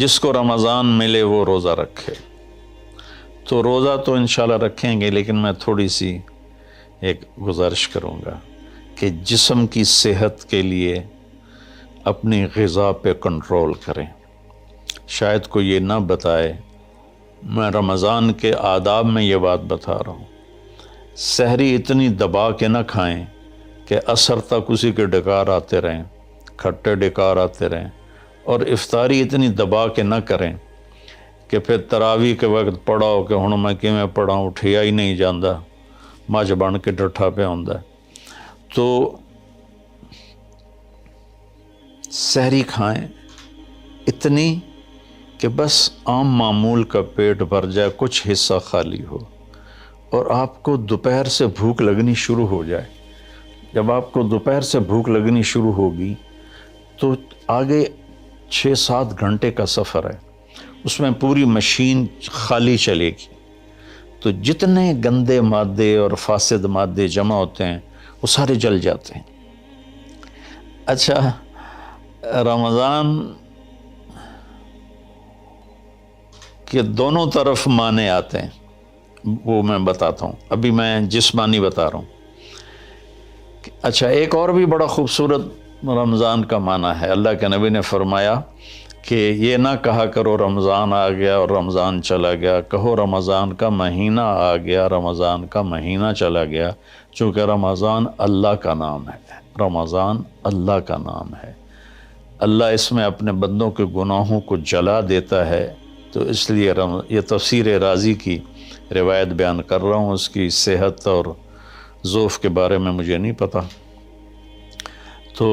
جس کو رمضان ملے وہ روزہ رکھے۔ تو روزہ تو انشاءاللہ رکھیں گے، لیکن میں تھوڑی سی ایک گزارش کروں گا کہ جسم کی صحت کے لیے اپنی غذا پہ کنٹرول کریں۔ شاید کوئی یہ نہ بتائے، میں رمضان کے آداب میں یہ بات بتا رہا ہوں، سحری اتنی دبا کے نہ کھائیں کہ عصر تک اسی کے ڈکار آتے رہیں، کھٹے ڈکار آتے رہیں، اور افطاری اتنی دبا کے نہ کریں کہ پھر تراویح کے وقت پڑھاؤ کہ ہن میں کیویں پڑھاؤں، اٹھیا ہی نہیں جاندہ، مجھ بن کے ڈٹھا پہ ہوندا ہے۔ تو سحری کھائیں اتنی کہ بس عام معمول کا پیٹ بھر جائے، کچھ حصہ خالی ہو، اور آپ کو دوپہر سے بھوک لگنی شروع ہو جائے۔ جب آپ کو دوپہر سے بھوک لگنی شروع ہوگی تو آگے 6-7 گھنٹے کا سفر ہے، اس میں پوری مشین خالی چلے گی، تو جتنے گندے مادے اور فاسد مادے جمع ہوتے ہیں وہ سارے جل جاتے ہیں۔ اچھا، رمضان کے دونوں طرف معنی آتے ہیں، وہ میں بتاتا ہوں، ابھی میں جسمانی بتا رہا ہوں۔ اچھا، ایک اور بھی بڑا خوبصورت رمضان کا معنی ہے۔ اللہ کے نبی نے فرمایا کہ یہ نہ کہا کرو رمضان آ گیا اور رمضان چلا گیا، کہو رمضان کا مہینہ آ گیا، رمضان کا مہینہ چلا گیا، چونکہ رمضان اللہ کا نام ہے، رمضان اللہ کا نام ہے۔ اللہ اس میں اپنے بندوں کے گناہوں کو جلا دیتا ہے، تو اس لیے یہ تفسیر رازی کی روایت بیان کر رہا ہوں، اس کی صحت اور ضعف کے بارے میں مجھے نہیں پتہ۔ تو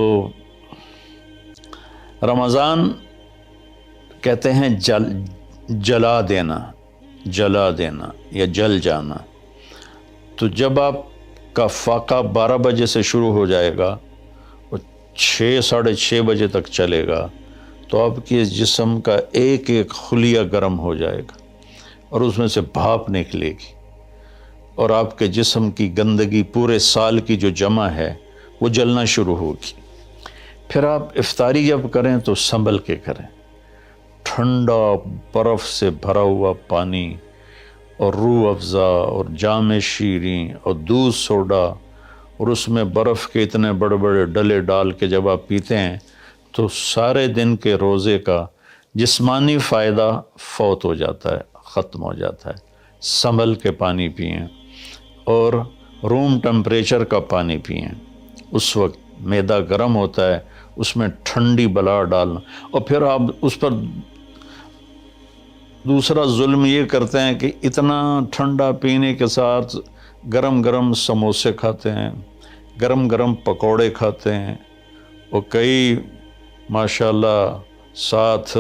رمضان کہتے ہیں جلا دینا، جلا دینا یا جل جانا۔ تو جب آپ کا فاقہ 12 بجے سے شروع ہو جائے گا اور 6-6:30 بجے تک چلے گا، تو آپ کے جسم کا ایک ایک خلیہ گرم ہو جائے گا اور اس میں سے بھاپ نکلے گی، اور آپ کے جسم کی گندگی پورے سال کی جو جمع ہے وہ جلنا شروع ہوگی۔ پھر آپ افطاری جب کریں تو سنبھل کے کریں، ٹھنڈا برف سے بھرا ہوا پانی اور روح افزا اور جام شیریں اور دودھ سوڈا، اور اس میں برف کے اتنے بڑے بڑے ڈلے ڈال کے جب آپ پیتے ہیں تو سارے دن کے روزے کا جسمانی فائدہ فوت ہو جاتا ہے، ختم ہو جاتا ہے۔ سنبھل کے پانی پئیں اور روم ٹمپریچر کا پانی پئیں۔ اس وقت معدہ گرم ہوتا ہے، اس میں ٹھنڈی بلا ڈالنا، اور پھر آپ اس پر دوسرا ظلم یہ کرتے ہیں کہ اتنا ٹھنڈا پینے کے ساتھ گرم گرم سموسے کھاتے ہیں، گرم گرم پکوڑے کھاتے ہیں، اور کئی ماشاءاللہ ساتھ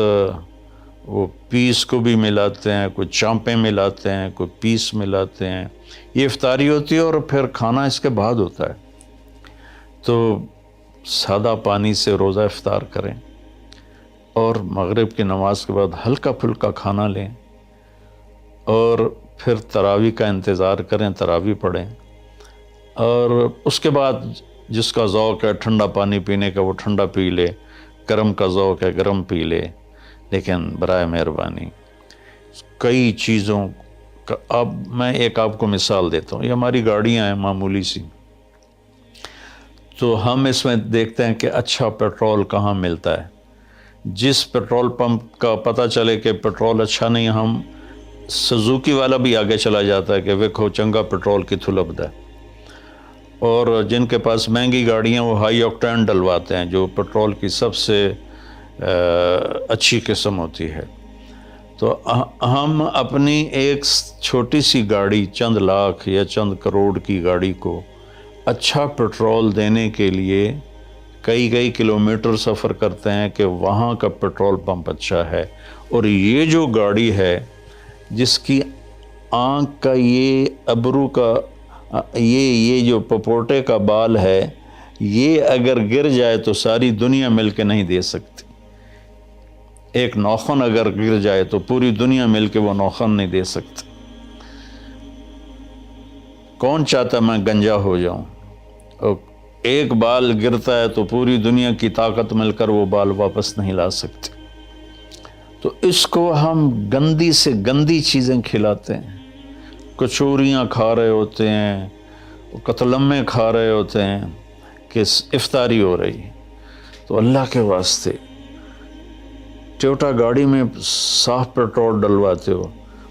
وہ پیس کو بھی ملاتے ہیں، کوئی چانپیں ملاتے ہیں، کوئی پیس ملاتے ہیں۔ یہ افطاری ہوتی ہے اور پھر کھانا اس کے بعد ہوتا ہے۔ تو سادہ پانی سے روزہ افطار کریں، اور مغرب کی نماز کے بعد ہلکا پھلکا کھانا لیں، اور پھر تراویح کا انتظار کریں، تراویح پڑھیں، اور اس کے بعد جس کا ذوق ہے ٹھنڈا پانی پینے کا وہ ٹھنڈا پی لے، گرم کا ذوق ہے گرم پی لے، لیکن برائے مہربانی کئی چیزوں کا، اب میں ایک آپ کو مثال دیتا ہوں۔ یہ ہماری گاڑیاں ہیں معمولی سی، تو ہم اس میں دیکھتے ہیں کہ اچھا پیٹرول کہاں ملتا ہے۔ جس پیٹرول پمپ کا پتہ چلے کہ پیٹرول اچھا نہیں، ہم سزوکی والا بھی آگے چلا جاتا ہے کہ ویکھو چنگا پیٹرول کتھوں لبدا ہے، اور جن کے پاس مہنگی گاڑیاں وہ ہائی آکٹین ڈلواتے ہیں، جو پیٹرول کی سب سے اچھی قسم ہوتی ہے۔ تو ہم اپنی ایک چھوٹی سی گاڑی، چند لاکھ یا چند کروڑ کی گاڑی کو اچھا پیٹرول دینے کے لیے کئی کلومیٹر سفر کرتے ہیں کہ وہاں کا پیٹرول پمپ اچھا ہے، اور یہ جو گاڑی ہے جس کی آنکھ کا یہ ابرو کا یہ جو پپوٹے کا بال ہے، یہ اگر گر جائے تو ساری دنیا مل کے نہیں دے سکتی۔ ایک نوخن اگر گر جائے تو پوری دنیا مل کے وہ نوخن نہیں دے سکتی۔ کون چاہتا میں گنجا ہو جاؤں؟ اور ایک بال گرتا ہے تو پوری دنیا کی طاقت مل کر وہ بال واپس نہیں لا سکتی۔ تو اس کو ہم گندی سے گندی چیزیں کھلاتے ہیں، کچوریاں کھا رہے ہوتے ہیں، قتلمے کھا رہے ہوتے ہیں کہ افطاری ہو رہی ہے۔ تو اللہ کے واسطے ٹویوٹا گاڑی میں صاف پیٹرول ڈلواتے ہو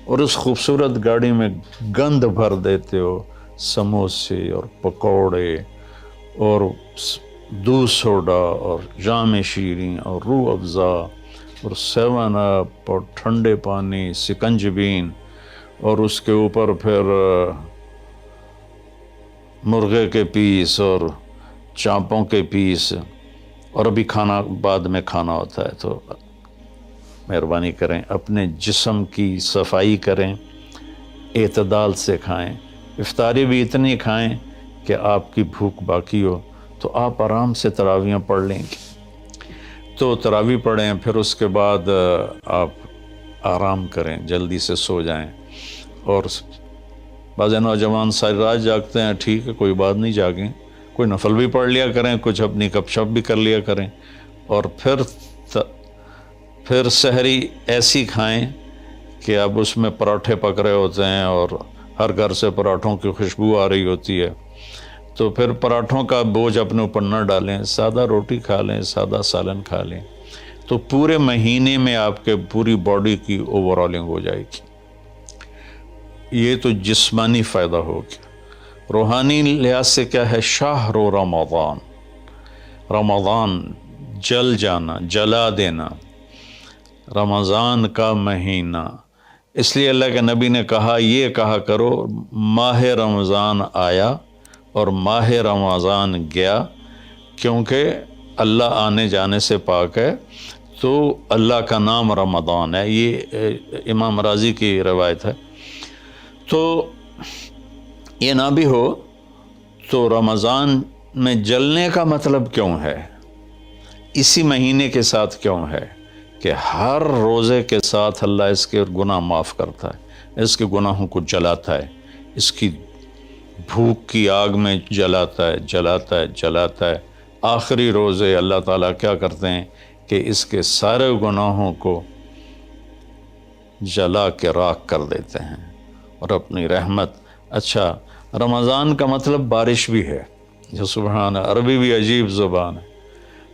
اور اس خوبصورت گاڑی میں گند بھر دیتے ہو، سموسے اور پکوڑے اور دودھ سوڈا اور جام شیریں اور روح افزا اور 7 اپ اور ٹھنڈے پانی، سکنجبین، اور اس کے اوپر پھر مرغے کے پیس اور چانپوں کے پیس، اور ابھی کھانا بعد میں کھانا ہوتا ہے۔ تو مہربانی کریں، اپنے جسم کی صفائی کریں، اعتدال سے کھائیں، افطاری بھی اتنی کھائیں کہ آپ کی بھوک باقی ہو، تو آپ آرام سے تراویحیں پڑھ لیں گے۔ تو تراویح پڑھیں، پھر اس کے بعد آپ آرام کریں، جلدی سے سو جائیں۔ اور بعض نوجوان ساری رات جاگتے ہیں، ٹھیک ہے، کوئی بات نہیں، جاگیں، کوئی نفل بھی پڑھ لیا کریں، کچھ اپنی گپ شپ بھی کر لیا کریں، اور پھر سحری ایسی کھائیں کہ اب اس میں پراٹھے پک رہے ہوتے ہیں اور ہر گھر سے پراٹھوں کی خوشبو آ رہی ہوتی ہے، تو پھر پراٹھوں کا بوجھ اپنے اوپر نہ ڈالیں، سادہ روٹی کھا لیں، سادہ سالن کھا لیں، تو پورے مہینے میں آپ کے پوری باڈی کی اوور آلنگ ہو جائے گی۔ یہ تو جسمانی فائدہ ہو گیا۔ روحانی لحاظ سے کیا ہے؟ شہر رمضان، رمضان جل جانا، جلا دینا، رمضان کا مہینہ۔ اس لیے اللہ کے نبی نے کہا، یہ کہا کرو ماہ رمضان آیا اور ماہ رمضان گیا، کیونکہ اللہ آنے جانے سے پاک ہے، تو اللہ کا نام رمضان ہے۔ یہ امام راضی کی روایت ہے۔ تو یہ نہ بھی ہو تو رمضان میں جلنے کا مطلب کیوں ہے؟ اسی مہینے کے ساتھ کیوں ہے کہ ہر روزے کے ساتھ اللہ اس کے گناہ معاف کرتا ہے، اس کے گناہوں کو جلاتا ہے، اس کی بھوک کی آگ میں جلاتا ہے، جلاتا ہے، جلاتا ہے۔ آخری روزے اللہ تعالیٰ کیا کرتے ہیں کہ اس کے سارے گناہوں کو جلا کے راکھ کر دیتے ہیں اور اپنی رحمت۔ اچھا، رمضان کا مطلب بارش بھی ہے، جو سبحان، عربی بھی عجیب زبان ہے۔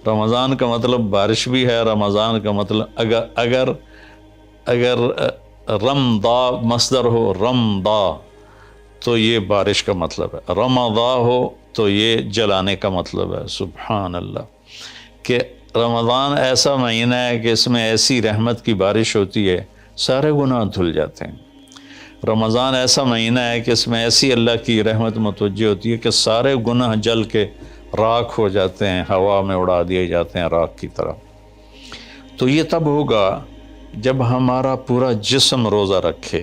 رمضان کا مطلب بارش بھی ہے، رمضان کا مطلب اگر رمضا مصدر ہو، رمضا، تو یہ بارش کا مطلب ہے، رمضا ہو تو یہ جلانے کا مطلب ہے۔ سبحان اللہ، کہ رمضان ایسا مہینہ ہے کہ اس میں ایسی رحمت کی بارش ہوتی ہے، سارے گناہ دھل جاتے ہیں۔ رمضان ایسا مہینہ ہے کہ اس میں ایسی اللہ کی رحمت متوجہ ہوتی ہے کہ سارے گناہ جل کے راکھ ہو جاتے ہیں، ہوا میں اڑا دیے جاتے ہیں راکھ کی طرح۔ تو یہ تب ہوگا جب ہمارا پورا جسم روزہ رکھے،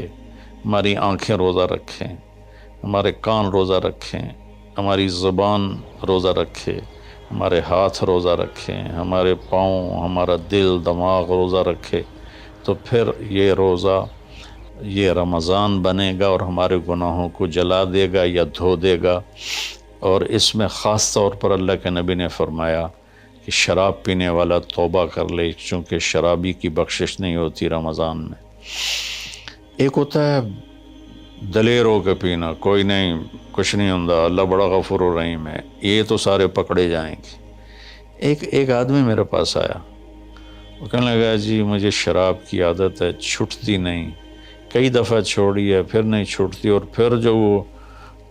ہماری آنکھیں روزہ رکھیں، ہمارے کان روزہ رکھیں، ہماری زبان روزہ رکھے، ہمارے ہاتھ روزہ رکھیں، ہمارے پاؤں، ہمارا دل، دماغ روزہ رکھے، تو پھر یہ روزہ، یہ رمضان بنے گا اور ہمارے گناہوں کو جلا دے گا یا دھو دے گا۔ اور اس میں خاص طور پر اللہ کے نبی نے فرمایا کہ شراب پینے والا توبہ کر لے، چونکہ شرابی کی بخشش نہیں ہوتی رمضان میں۔ ایک ہوتا ہے دلیر ہو کے پینا، کوئی نہیں، کچھ نہیں ہوتا، اللہ بڑا غفور الرحیم ہے، یہ تو سارے پکڑے جائیں گے۔ ایک آدمی میرے پاس آیا، وہ کہنے لگا، جی مجھے شراب کی عادت ہے، چھٹتی نہیں، کئی دفعہ چھوڑی ہے، پھر نہیں چھوٹتی، اور پھر جو وہ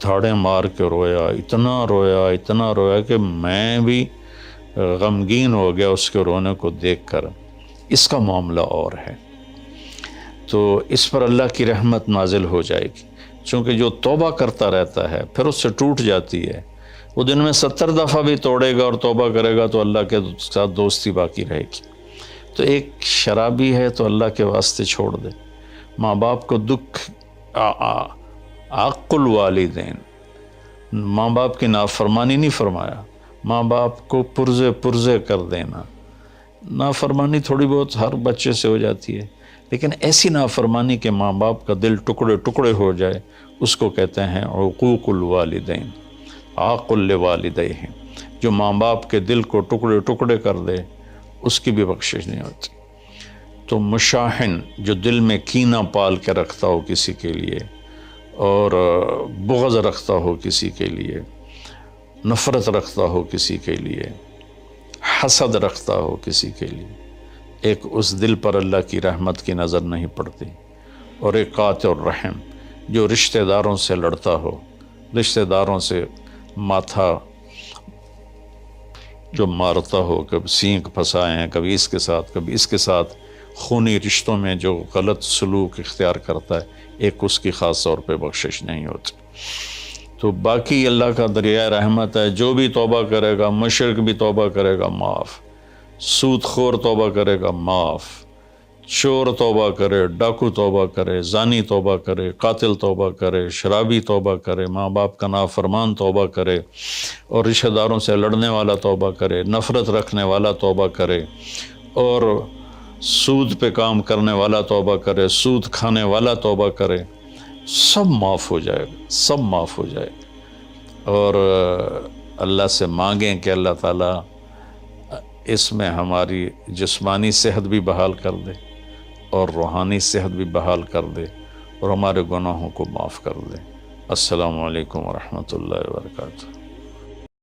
دھاڑیں مار کے رویا، اتنا رویا کہ میں بھی غمگین ہو گیا اس کے رونے کو دیکھ کر۔ اس کا معاملہ اور ہے، تو اس پر اللہ کی رحمت نازل ہو جائے گی، چونکہ جو توبہ کرتا رہتا ہے پھر اس سے ٹوٹ جاتی ہے، وہ دن میں 70 دفعہ بھی توڑے گا اور توبہ کرے گا تو اللہ کے ساتھ دوستی باقی رہے گی۔ تو ایک شرابی ہے تو اللہ کے واسطے چھوڑ دے۔ ماں باپ کو دکھ، عق الوالدین، ماں باپ کی نافرمانی نہیں فرمایا، ماں باپ کو پرزے کر دینا۔ نافرمانی تھوڑی بہت ہر بچے سے ہو جاتی ہے، لیکن ایسی نافرمانی کہ ماں باپ کا دل ٹکڑے ٹکڑے ہو جائے، اس کو کہتے ہیں عقوق الوالدین، عاق لوالدیہ۔ جو ماں باپ کے دل کو ٹکڑے ٹکڑے کر دے، اس کی بھی بخشش نہیں ہوتی۔ تو مشاحن جو دل میں کینہ پال کے رکھتا ہو کسی کے لیے، اور بغض رکھتا ہو کسی کے لیے، نفرت رکھتا ہو کسی کے لیے، حسد رکھتا ہو کسی کے لیے، ایک اس دل پر اللہ کی رحمت کی نظر نہیں پڑتی۔ اور ایک قاطع الرحم جو رشتہ داروں سے لڑتا ہو، رشتہ داروں سے ماتھا جو مارتا ہو، کبھی سینگ پھنسائے ہیں، کبھی اس کے ساتھ کبھی اس کے ساتھ، خونی رشتوں میں جو غلط سلوک اختیار کرتا ہے، ایک اس کی خاص طور پہ بخشش نہیں ہوتی۔ تو باقی اللہ کا دریائے رحمت ہے، جو بھی توبہ کرے گا، مشرک بھی توبہ کرے گا معاف، سود خور توبہ کرے گا معاف، چور توبہ کرے، ڈاکو توبہ کرے، زانی توبہ کرے، قاتل توبہ کرے، شرابی توبہ کرے، ماں باپ کا نافرمان توبہ کرے، اور رشتہ داروں سے لڑنے والا توبہ کرے، نفرت رکھنے والا توبہ کرے، اور سود پہ کام کرنے والا توبہ کرے، سود کھانے والا توبہ کرے، سب معاف ہو جائے گا، سب معاف ہو جائے گا۔ اور اللہ سے مانگیں کہ اللہ تعالیٰ اس میں ہماری جسمانی صحت بھی بحال کر دے اور روحانی صحت بھی بحال کر دے، اور ہمارے گناہوں کو معاف کر دے۔ السلام علیکم ورحمۃ اللہ وبرکاتہ۔